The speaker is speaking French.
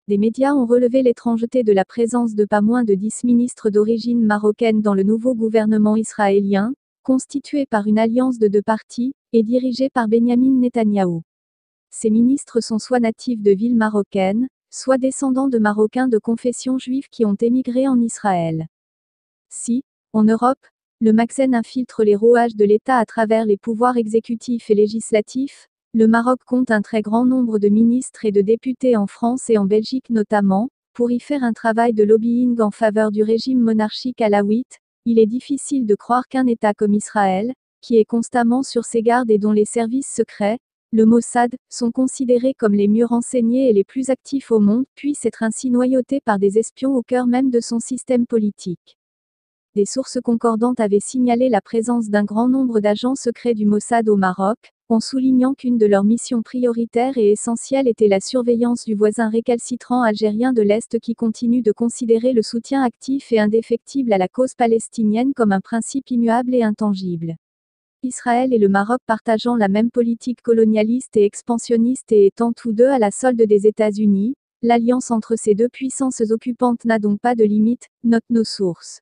Des médias ont relevé l'étrangeté de la présence de pas moins de 10 ministres d'origine marocaine dans le nouveau gouvernement israélien, constitué par une alliance de 2 partis, et dirigé par Benyamin Netanyahou. Ces ministres sont soit natifs de villes marocaines, soit descendants de Marocains de confession juive qui ont émigré en Israël. Si, en Europe, le Makhzen infiltre les rouages de l'État à travers les pouvoirs exécutifs et législatifs, le Maroc compte un très grand nombre de ministres et de députés en France et en Belgique notamment, pour y faire un travail de lobbying en faveur du régime monarchique alawite. Il est difficile de croire qu'un État comme Israël, qui est constamment sur ses gardes et dont les services secrets, le Mossad, sont considérés comme les mieux renseignés et les plus actifs au monde, puisse être ainsi noyauté par des espions au cœur même de son système politique. Des sources concordantes avaient signalé la présence d'un grand nombre d'agents secrets du Mossad au Maroc, en soulignant qu'une de leurs missions prioritaires et essentielles était la surveillance du voisin récalcitrant algérien de l'Est qui continue de considérer le soutien actif et indéfectible à la cause palestinienne comme un principe immuable et intangible. Israël et le Maroc partageant la même politique colonialiste et expansionniste et étant tous deux à la solde des États-Unis, l'alliance entre ces deux puissances occupantes n'a donc pas de limite, notent nos sources.